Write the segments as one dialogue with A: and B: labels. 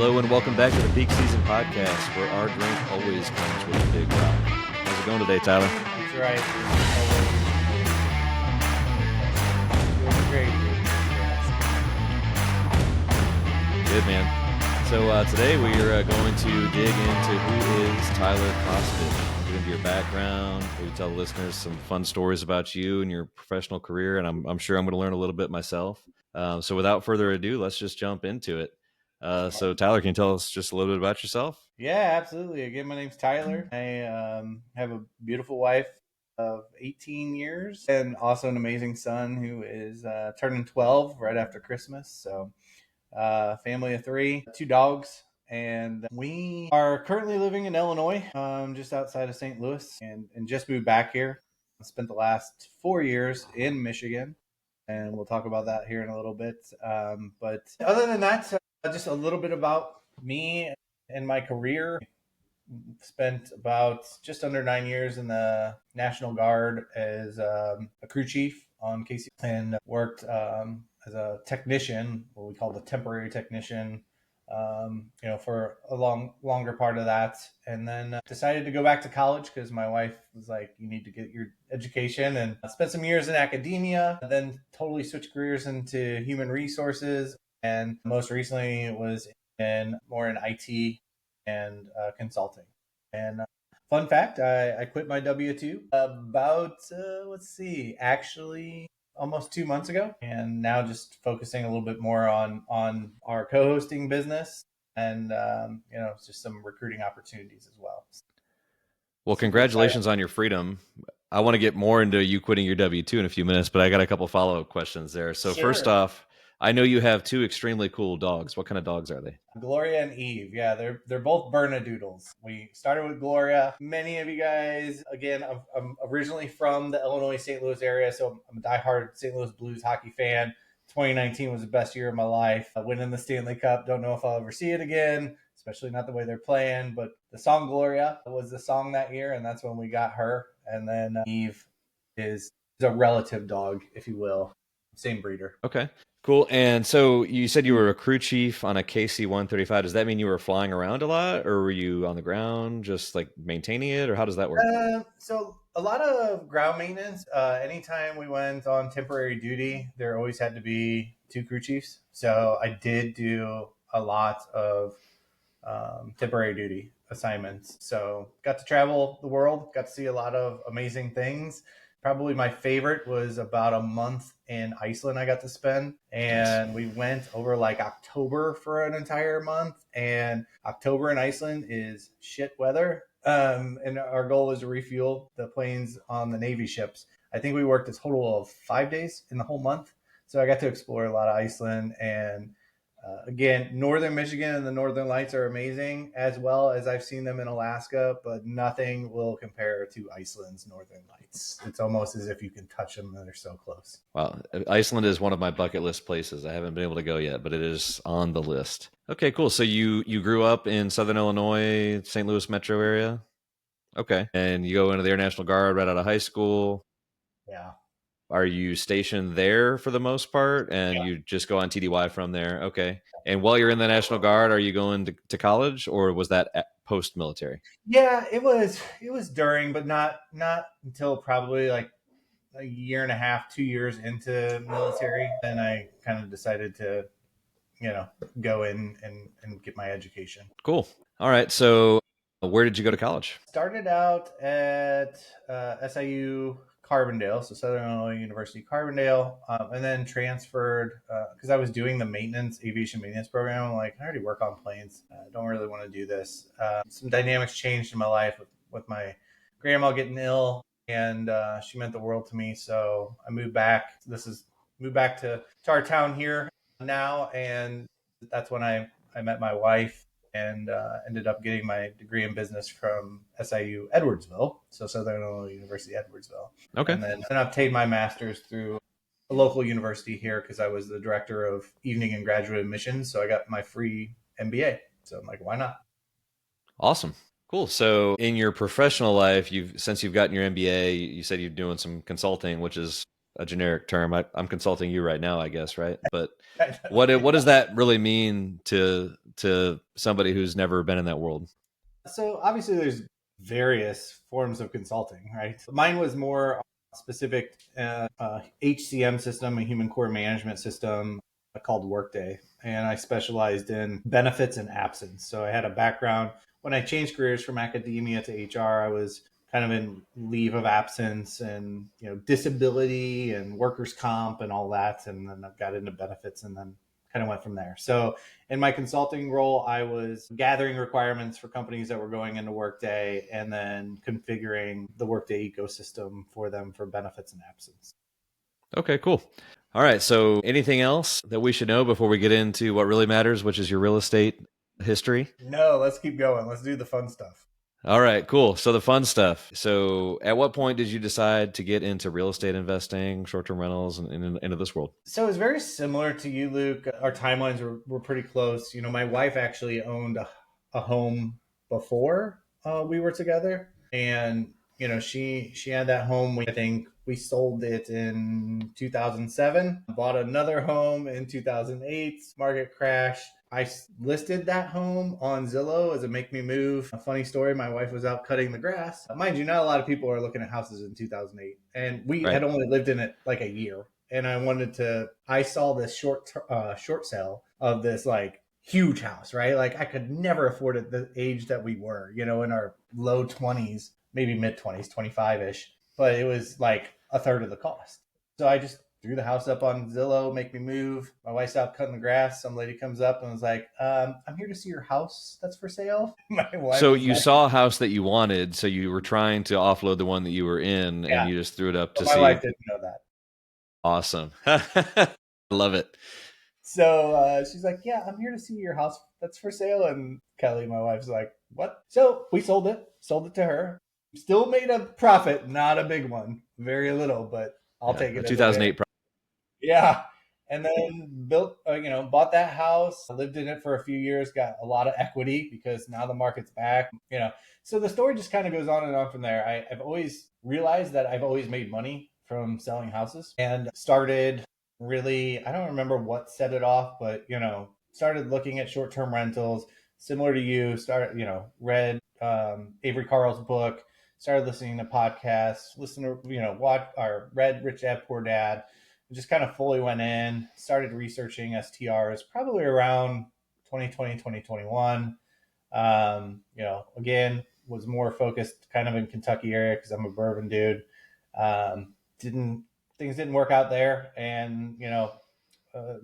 A: Hello and welcome back to the Peak Season Podcast, where our drink always comes with a big rock. How's it going today, Tyler?
B: That's right. Doing great.
A: Good, man. So today we are going to dig into who is Tyler Kostich. Get into your background, maybe tell the listeners some fun stories about you and your professional career, and I'm sure I'm going to learn a little bit myself. So without further ado, let's just jump into it. So Tyler, can you tell us just a little bit about yourself?
B: Yeah, absolutely. Again, my name's Tyler. I have a beautiful wife of 18 years and also an amazing son who is turning 12 right after Christmas. So, family of three, two dogs. And we are currently living in Illinois, just outside of St. Louis, and just moved back here. I spent the last 4 years in Michigan, and we'll talk about that here in a little bit. But other than that, just a little bit about me and my career. Spent about just under 9 years in the National Guard as a crew chief on KC, and worked as a technician, what we call the temporary technician, for a longer part of that. And then decided to go back to college because my wife was like, you need to get your education, and spent some years in academia, then totally switched careers into human resources. And most recently was more in IT and consulting. And fun fact, I quit my W-2 about, actually almost 2 months ago, and now just focusing a little bit more on our co-hosting business, and just some recruiting opportunities as well.
A: Well,
B: Super excited.
A: congratulations on your freedom. I want to get more into you quitting your W-2 in a few minutes, but I got a couple follow-up questions there. So first
B: Sure.
A: off, I know you have two extremely cool dogs. What kind of dogs are they?
B: Gloria and Eve. Yeah, they're both Bernedoodles. We started with Gloria. Many of you guys, again, I'm originally from the Illinois St. Louis area, so I'm a diehard St. Louis Blues hockey fan. 2019 was the best year of my life. I winning the Stanley Cup. Don't know if I'll ever see it again, especially not the way they're playing. But the song Gloria was the song that year, and that's when we got her. And then Eve is a relative dog, if you will, same breeder.
A: Okay, cool. And so you said you were a crew chief on a KC-135. Does that mean you were flying around a lot, or were you on the ground just like maintaining it, or how does that work?
B: So a lot of ground maintenance. Anytime we went on temporary duty, there always had to be two crew chiefs. So I did do a lot of temporary duty assignments. So got to travel the world, got to see a lot of amazing things. Probably my favorite was about a month in Iceland I got to spend. And we went over like October for an entire month. And October in Iceland is shit weather. And our goal was to refuel the planes on the Navy ships. I think we worked a total of 5 days in the whole month. So I got to explore a lot of Iceland. And again, northern Michigan and the Northern Lights are amazing, as well as I've seen them in Alaska, but nothing will compare to Iceland's Northern Lights. It's almost as if you can touch them and they're so close.
A: Wow, Iceland is one of my bucket list places. I haven't been able to go yet, but it is on the list. Okay, cool. So you grew up in Southern Illinois, St. Louis metro area? Okay. And you go into the Air National Guard right out of high school.
B: Yeah.
A: Are you stationed there for the most part, and you just go on TDY from there? Okay. And while you're in the National Guard, are you going to college, or was that post military?
B: Yeah, it was during, but not until probably like a year and a half, 2 years into military. Then I kind of decided to, go in and get my education.
A: Cool. All right. So where did you go to college?
B: Started out at SIU Carbondale, so Southern Illinois University Carbondale, and then transferred because I was doing the aviation maintenance program. I'm like, I already work on planes. I don't really want to do this. Some dynamics changed in my life with my grandma getting ill, and she meant the world to me. So I moved back. Moved back to our town here now, and that's when I met my wife, and ended up getting my degree in business from SIU Edwardsville, so Southern Illinois University Edwardsville.
A: Okay.
B: And then I obtained my master's through a local university here because I was the director of evening and graduate admissions. So I got my free MBA. So I'm like, why not?
A: Awesome. Cool. So in your professional life, since you've gotten your MBA, you said you're doing some consulting, which is a generic term. I'm consulting you right now, I guess, right? But
B: Yeah.
A: what does that really mean to somebody who's never been in that world?
B: So obviously, there's various forms of consulting, right? Mine was more specific HCM system, a human core management system called Workday, and I specialized in benefits and absence. So I had a background when I changed careers from academia to HR. I was kind of in leave of absence and disability and workers comp and all that, and then I got into benefits and then kind of went from there. So in my consulting role, I was gathering requirements for companies that were going into Workday and then configuring the Workday ecosystem for them for benefits and absence.
A: Okay, cool. All right. So, anything else that we should know before we get into what really matters, which is your real estate history?
B: No, let's keep going. Let's do the fun stuff.
A: All right, cool. So, the fun stuff. So, at what point did you decide to get into real estate investing, short term rentals, and into this world?
B: So it's very similar to you, Luke. Our timelines were pretty close. My wife actually owned a home before we were together, and she had that home. I think we sold it in 2007. Bought another home in 2008. Market crash. I listed that home on Zillow as a make me move. A funny story, my wife was out cutting the grass. Mind you, not a lot of people are looking at houses in 2008. And we
A: Right.
B: had only lived in it like a year. And I saw this short sale of this like huge house, right? Like I could never afford it the age that we were, in our low 20s, maybe mid 20s, 25 ish. But it was like a third of the cost. So I just threw the house up on Zillow, make me move. My wife's out cutting the grass. Some lady comes up and was like, I'm here to see your house that's for sale. My wife
A: So,
B: was
A: you
B: like,
A: saw a house that you wanted. So, you were trying to offload the one that you were in, and
B: yeah,
A: you just threw it up
B: but
A: to
B: my
A: see
B: wife
A: if
B: didn't know that.
A: awesome. I love it.
B: So she's like, yeah, I'm here to see your house that's for sale. And Kelly, my wife's like, what? So we sold it to her. Still made a profit, not a big one, very little, but I'll
A: Yeah.
B: take
A: A
B: it as a win.
A: 2008.
B: Yeah. And then bought that house, lived in it for a few years, got a lot of equity because now the market's back. So the story just kind of goes on and on from there. I've always realized that I've always made money from selling houses and started really, I don't remember what set it off, but, started looking at short term rentals, similar to you, started, read Avery Carl's book, started listening to podcasts, listen to, watch or read Rich Dad Poor Dad, just kind of fully went in, started researching STRs probably around 2020, 2021. Again, was more focused kind of in Kentucky area because I'm a bourbon dude. Didn't Things didn't work out there, and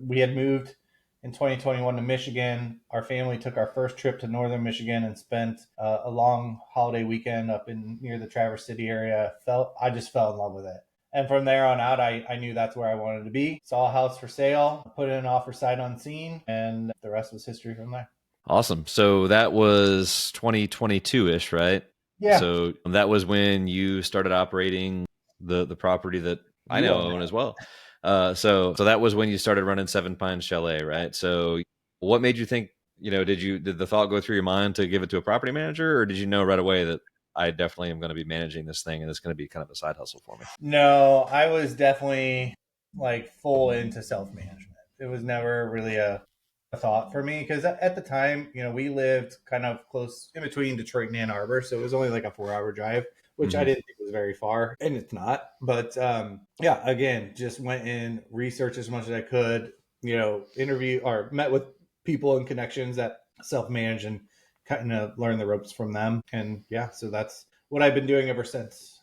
B: we had moved in 2021 to Michigan. Our family took our first trip to northern Michigan and spent a long holiday weekend up in near the Traverse City area. I just fell in love with it. And from there on out, I knew that's where I wanted to be. Saw a house for sale, put in an offer sight unseen, and the rest was history from there.
A: Awesome. So that was 2022-ish, right?
B: Yeah,
A: So that was when you started operating the property that I
B: you
A: now
B: own
A: own
B: it.
A: as well. So that was when you started running Seven Pines Chalet, right? So what made you think, did the thought go through your mind to give it to a property manager, or did you know right away that I definitely am going to be managing this thing and it's going to be kind of a side hustle for me?
B: No, I was definitely like full into self management. It was never really a thought for me because at the time, we lived kind of close in between Detroit and Ann Arbor. So it was only like a 4 hour drive, which I
A: Hmm.
B: didn't think was very far. And it's not. But yeah, again, just went in, researched as much as I could, interview or met with people and connections that self manage and kind of learn the ropes from them. And yeah, so that's what I've been doing ever since.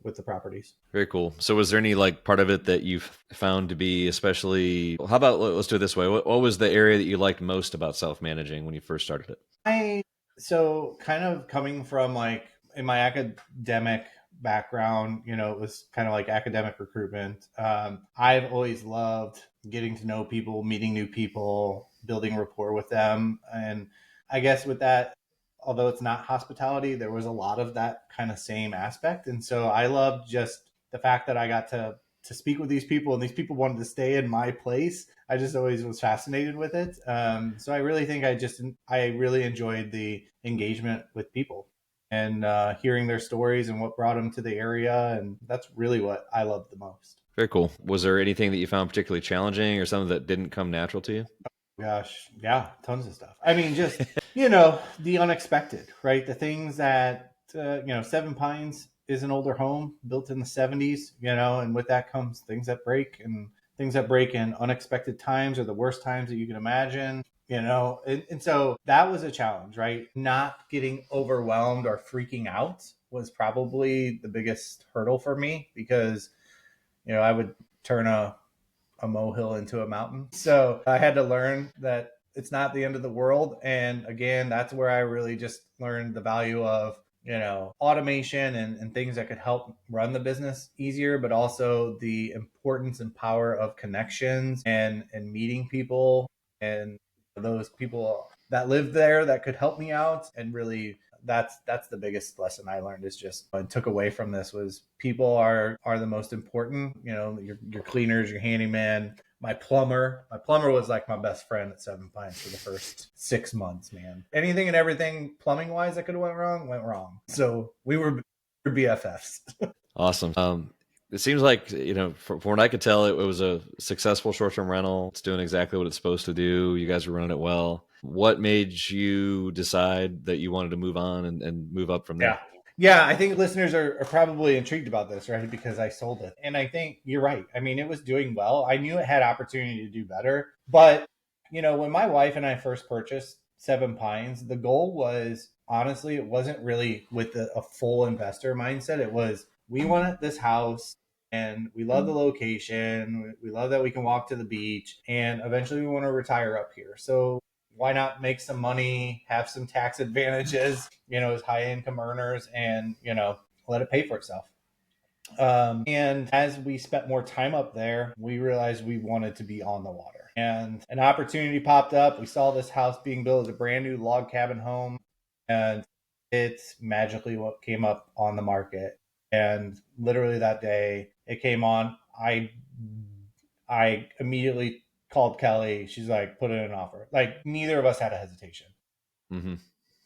B: With the properties.
A: Very cool. So was there any like part of it that you've found to be especially, how about, let's do it this way. What was the area that you liked most about self-managing when you first started it?
B: I So kind of coming from like in my academic background, it was kind of like academic recruitment. I've always loved getting to know people, meeting new people, building rapport with them, and I guess with that, although it's not hospitality, there was a lot of that kind of same aspect, and so I loved just the fact that I got to speak with these people, and these people wanted to stay in my place. I just always was fascinated with it. So I really think I really enjoyed the engagement with people. and hearing their stories and what brought them to the area. And that's really what I love the most.
A: Very cool. Was there anything that you found particularly challenging or something that didn't come natural to you?
B: Gosh, yeah, tons of stuff. I mean, just, the unexpected, right? The things that, Seven Pines is an older home built in the 70s, and with that comes things that break, and things that break in unexpected times or the worst times that you can imagine. And so that was a challenge, right? Not getting overwhelmed or freaking out was probably the biggest hurdle for me, because I would turn a molehill into a mountain. So I had to learn that it's not the end of the world. And again, that's where I really just learned the value of, automation and things that could help run the business easier, but also the importance and power of connections and meeting people, and those people that live there that could help me out. And really, that's the biggest lesson I learned, is just and took away from this, was people are the most important. Your cleaners, your handyman, my plumber was like my best friend at Seven Pines for the first 6 months, man. Anything and everything plumbing wise that could have went wrong. So we were BFFs.
A: Awesome. It seems like, from what I could tell, it was a successful short-term rental. It's doing exactly what it's supposed to do. You guys were running it well. What made you decide that you wanted to move on and move up from
B: Yeah.
A: there?
B: Yeah, I think listeners are probably intrigued about this, right? Because I sold it. And I think you're right. I mean, it was doing well. I knew it had opportunity to do better. But, when my wife and I first purchased Seven Pines, the goal was, honestly, it wasn't really with a full investor mindset. It was, we wanted this house and we love the location. We love that we can walk to the beach, and eventually we want to retire up here. So why not make some money, have some tax advantages, as high income earners, and, let it pay for itself. And as we spent more time up there, we realized we wanted to be on the water. And an opportunity popped up. We saw this house being built as a brand new log cabin home, and it's magically what came up on the market. And literally that day it came on, I immediately called Kelly. She's like, put in an offer. Like, neither of us had a hesitation.
A: Mm-hmm.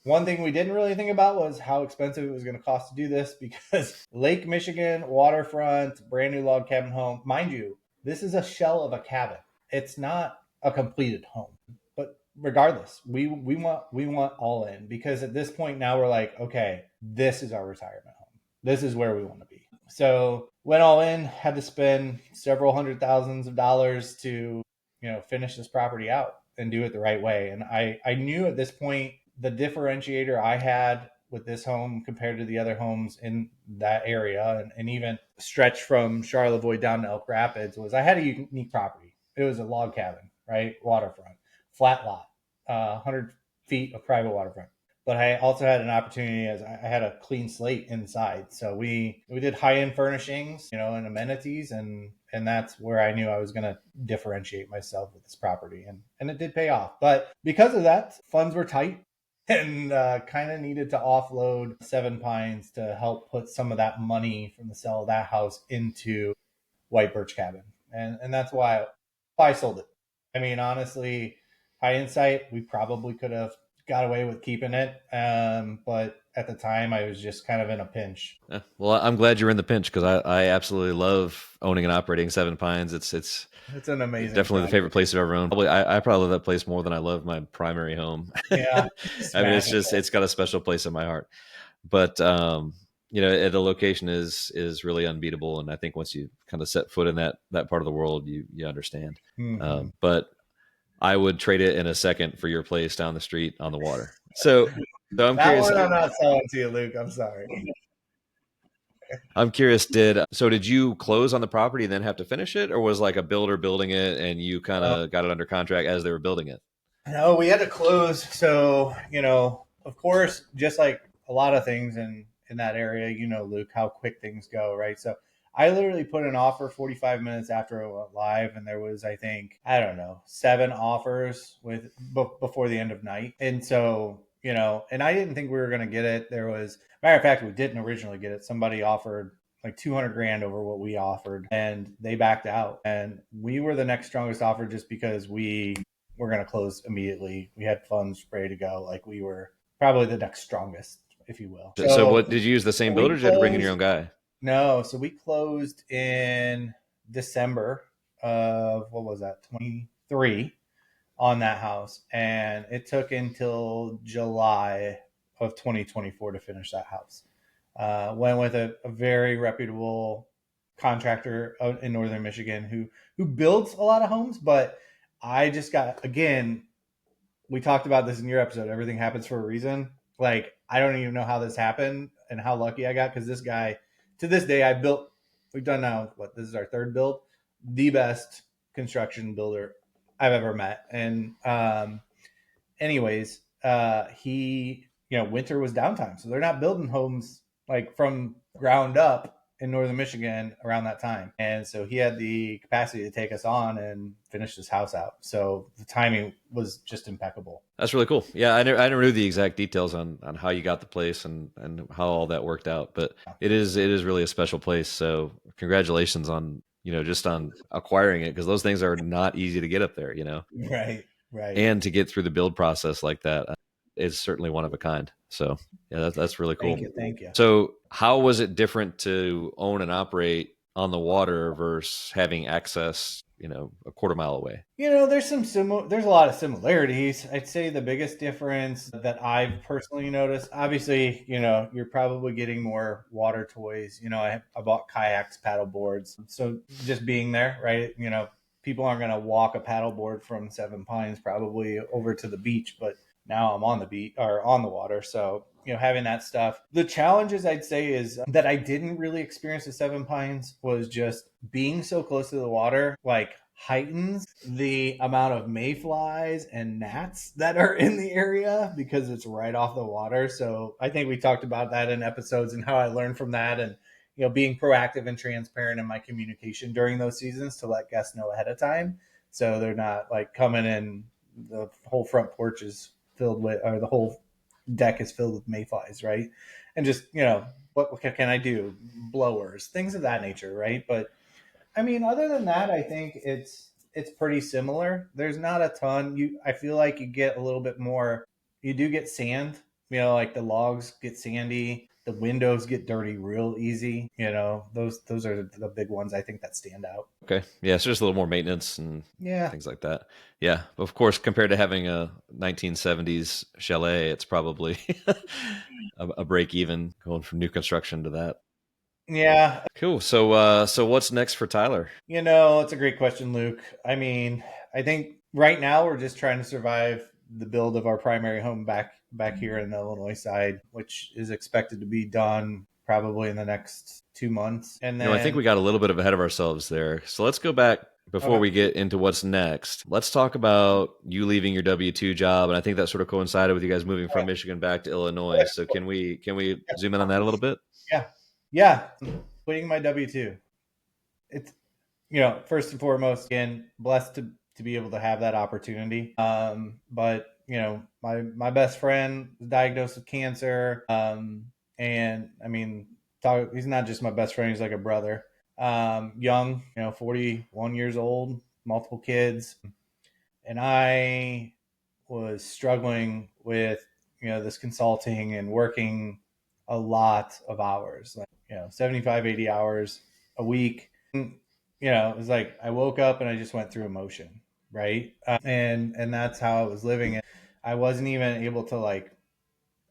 B: One thing we didn't really think about was how expensive it was going to cost to do this, because Lake Michigan, waterfront, brand new log cabin home. Mind you, this is a shell of a cabin. It's not a completed home. But regardless, we want all in, because at this point now we're like, okay, this is our retirement home. This is where we want to be. So went all in, had to spend several hundred thousands of dollars to, finish this property out and do it the right way. And I knew at this point the differentiator I had with this home compared to the other homes in that area, and even stretch from Charlevoix down to Elk Rapids, was I had a unique property. It was a log cabin, right? Waterfront, flat lot, 100 feet of private waterfront. But I also had an opportunity, as I had a clean slate inside. So we did high end furnishings, and amenities, and that's where I knew I was going to differentiate myself with this property, and it did pay off. But because of that, funds were tight, and kind of needed to offload Seven Pines to help put some of that money from the sale of that house into White Birch Cabin, and that's why I sold it. I mean, honestly, hindsight, we probably could have got away with keeping it, but at the time, I was just kind of in a pinch.
A: Yeah. Well, I'm glad you're in the pinch, because I absolutely love owning and operating Seven Pines. It's
B: It's an amazing
A: definitely the
B: project.
A: favorite place I've ever owned. I probably love that place more than I love my primary home.
B: Yeah,
A: I mean,
B: smashing.
A: it's got a special place in my heart. But the location is really unbeatable, and I think once you kind of set foot in that part of the world, you understand.
B: Mm-hmm.
A: But I would trade it in a second for your place down the street on the water. So I'm
B: That
A: curious.
B: one I'm not selling to you, Luke. I'm sorry.
A: I'm curious. Did you close on the property and then have to finish it, or was like a builder building it and you kind of got it under contract as they were building it?
B: No, we had to close. So, of course, just like a lot of things in that area, Luke, how quick things go, right? So I literally put an offer 45 minutes after it went live, and there was, I think, I don't know, 7 offers before the end of night. And so, and I didn't think we were going to get it. There was, matter of fact, we didn't originally get it. Somebody offered like 200 grand over what we offered, and they backed out. And we were the next strongest offer, just because we're going to close immediately. We had funds ready to go. Like, we were probably the next strongest if you will.
A: So
B: So
A: what did you use the same builder?
B: we
A: Or did you have to bring in your
B: closed.
A: own guy?
B: No, so we closed in December of what was that, 23 on that house, and it took until July of 2024 to finish that house. Went with a very reputable contractor out in northern Michigan who builds a lot of homes, but I just got, again, we talked about this in your episode. Everything happens for a reason. Like, I don't even know how this happened and how lucky I got, because this guy, to this day, I built. We've done now what, this is our third build, the best construction builder I've ever met. And anyways, he, winter was downtime, so they're not building homes like from ground up in northern Michigan around that time, and so he had the capacity to take us on and finish this house out. So the timing was just impeccable.
A: That's really cool. Yeah, I never knew the exact details on how you got the place and how all that worked out, but it is really a special place. So congratulations on just on acquiring it, because those things are not easy to get up there,
B: Right, right.
A: and to get through the build process like that is certainly one of a kind. So yeah, that's really
B: Thank
A: cool.
B: you, thank you.
A: So how was it different to own and operate on the water versus having access, a quarter mile away?
B: There's a lot of similarities. I'd say the biggest difference that I've personally noticed, obviously, you're probably getting more water toys. I bought kayaks, paddle boards. So just being there, right? People aren't going to walk a paddle board from Seven Pines probably over to the beach, but now I'm on the beach or on the water. So, having that stuff. The challenges, I'd say, is that I didn't really experience at Seven Pines was just being so close to the water, like, heightens the amount of mayflies and gnats that are in the area because it's right off the water. So I think we talked about that in episodes and how I learned from that, and being proactive and transparent in my communication during those seasons to let guests know ahead of time, so they're not like coming in, the whole front porch is filled with, or the whole deck is filled with mayflies, right? And just, what can I do? Blowers, things of that nature, right? But I mean, other than that, I think it's pretty similar. There's not a ton. I feel like you get a little bit more. You do get sand. Like the logs get sandy. The windows get dirty real easy. Those are the big ones I think that stand out.
A: Okay. Yeah, so just a little more maintenance and
B: Yeah.
A: things like that. Yeah. Of course, compared to having a 1970s chalet, it's probably a break even going from new construction to that.
B: Yeah.
A: Cool. So what's next for Tyler?
B: It's a great question, Luke. I mean, I think right now we're just trying to survive the build of our primary home back here in the Illinois side, which is expected to be done probably in the next 2 months. And
A: I think
B: then,
A: we got a little bit ahead of ourselves there. So let's go back before
B: okay,
A: we get into what's next. Let's talk about you leaving your W-2 job, and I think that sort of coincided with you guys moving from Michigan back to Illinois. So can we zoom in on that a little bit?
B: yeah, yeah, quitting my W-2. It's, first and foremost, again, blessed to be able to have that opportunity. But my best friend was diagnosed with cancer. And I mean, he's not just my best friend; he's like a brother. Young, 41 years old, multiple kids, and I was struggling with this consulting and working a lot of hours, like 75, 80 hours a week. It was like I woke up and I just went through emotion, right? And that's how I was living. And I wasn't even able to like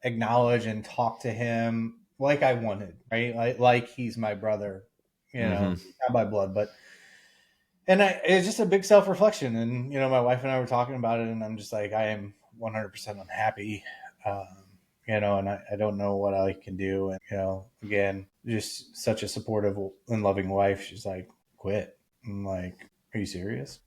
B: acknowledge and talk to him like I wanted, right? Like he's my brother,
A: Mm-hmm.
B: not by blood, but, and it's just a big self reflection. And my wife and I were talking about it, and I'm just like, I am 100% unhappy. Um, and I don't know what I can do. And, again, just such a supportive and loving wife. She's like, quit. I'm like, are you serious?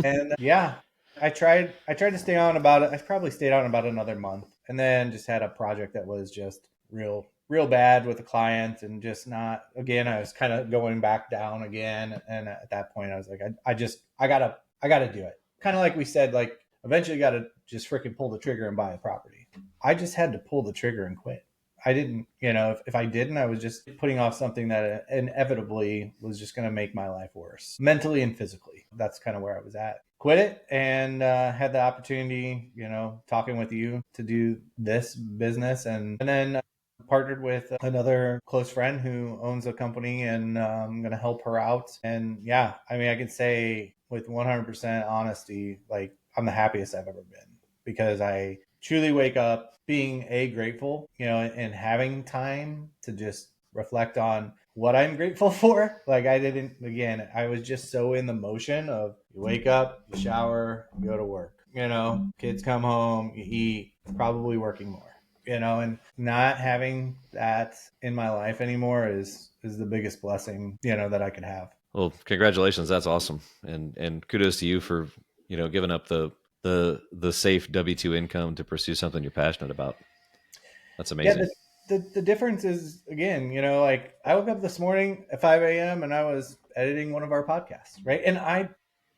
B: And yeah, I tried to stay on about it. I probably stayed on about another month, and then just had a project that was just real bad with a client, and just not, again, I was kind of going back down again. And at that point I was like, I gotta do it. Kind of like we said, like, eventually you gotta just freaking pull the trigger and buy a property. I just had to pull the trigger and quit. I didn't, if I didn't, I was just putting off something that inevitably was just going to make my life worse, mentally and physically. that's kind of where I was at. Quit it and had the opportunity, talking with you to do this business, and then partnered with another close friend who owns a company, and I'm going to help her out. And yeah, I mean, I can say with 100% honesty, like I'm the happiest I've ever been, because I truly wake up being grateful, and having time to just reflect on what I'm grateful for. Like I was just so in the motion of you wake up, you shower, you go to work, kids come home, you eat, probably working more, and not having that in my life anymore is the biggest blessing, that I could have.
A: Well, congratulations. That's awesome. And kudos to you for, giving up the safe W-2 income to pursue something you're passionate about. That's
B: Yeah,
A: amazing.
B: the difference is, again, like I woke up this morning at 5 a.m. and I was editing one of our podcasts, right? And I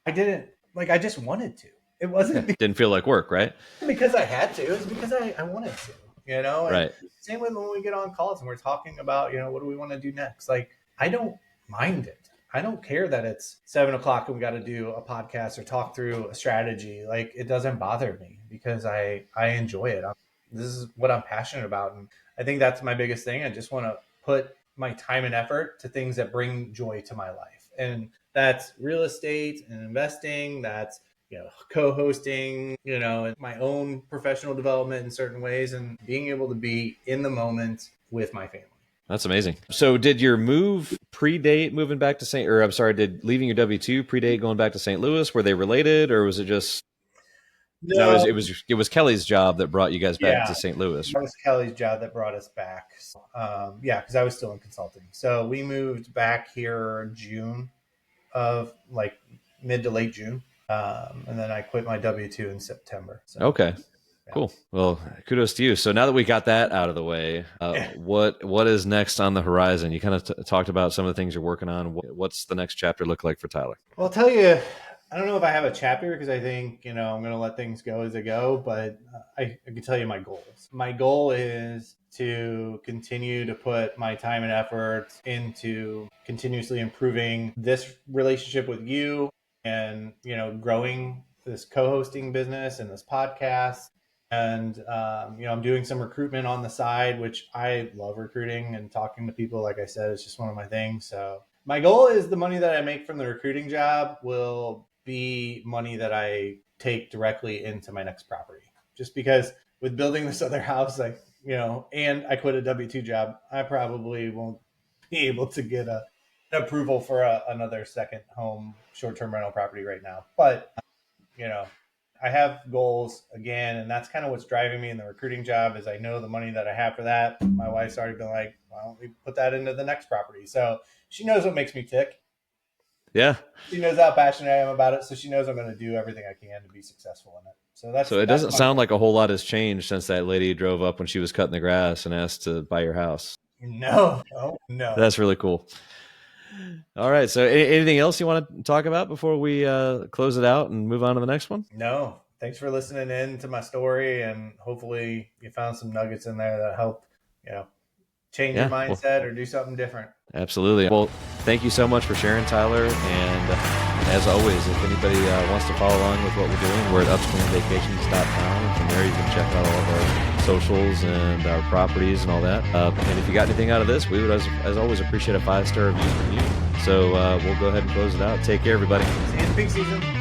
B: didn't, like, I just wanted to. It wasn't
A: Didn't feel like work, right?
B: because I had to. It's because I wanted to, And
A: Right.
B: same with when we get on calls and we're talking about, what do we want to do next? Like, I don't mind it. I don't care that it's 7 o'clock and we got to do a podcast or talk through a strategy. Like, it doesn't bother me because I enjoy it. This is what I'm passionate about. And I think that's my biggest thing. I just want to put my time and effort to things that bring joy to my life. And that's real estate and investing. That's, co-hosting, and my own professional development in certain ways, and being able to be in the moment with my family.
A: That's amazing. So did your move predate moving back to did leaving your W-2 predate going back to St. Louis? Were they related, or was it just, no,
B: No,
A: it was Kelly's job that brought you guys back
B: yeah,
A: to St. Louis?
B: that was Kelly's job that brought us back. Yeah, because I was still in consulting. So we moved back here June of, like, mid to late June. And then I quit my W-2 in September. So,
A: Okay.
B: yeah.
A: Cool. Well, kudos to you. So now that we got that out of the way, what is next on the horizon? You kind of talked about some of the things you're working on. What's the next chapter look like for Tyler?
B: Well, I'll tell you, I don't know if I have a chapter, because I think, I'm going to let things go as they go, but I can tell you my goals. My goal is to continue to put my time and effort into continuously improving this relationship with you, and, growing this co-hosting business and this podcast. And, I'm doing some recruitment on the side, which I love recruiting and talking to people. Like I said, it's just one of my things. So my goal is the money that I make from the recruiting job will be money that I take directly into my next property. Just because with building this other house, and I quit a W-2 job, I probably won't be able to get an approval for another second home short-term rental property right now. But, I have goals again, and that's kind of what's driving me in the recruiting job. Is I know the money that I have for that. My wife's already been like, why don't we put that into the next property? So she knows what makes me tick.
A: Yeah.
B: She knows how passionate I am about it. So she knows I'm going to do everything I can to be successful in it. So
A: it doesn't sound like a whole lot has changed since that lady drove up when she was cutting the grass and asked to buy your house.
B: No.
A: That's really cool. All right. So anything else you want to talk about before we close it out and move on to the next one?
B: No. Thanks for listening in to my story, and hopefully you found some nuggets in there that help, change your mindset or do something different.
A: Absolutely. Well, thank you so much for sharing, Tyler. And as always, if anybody wants to follow along with what we're doing, we're at upspringvacations.com. And from there, you can check out all of our socials and our properties and all that. And if you got anything out of this, we would, as always, appreciate a 5-star review from you. So we'll go ahead and close it out. Take care, everybody.
B: See you in the peak season.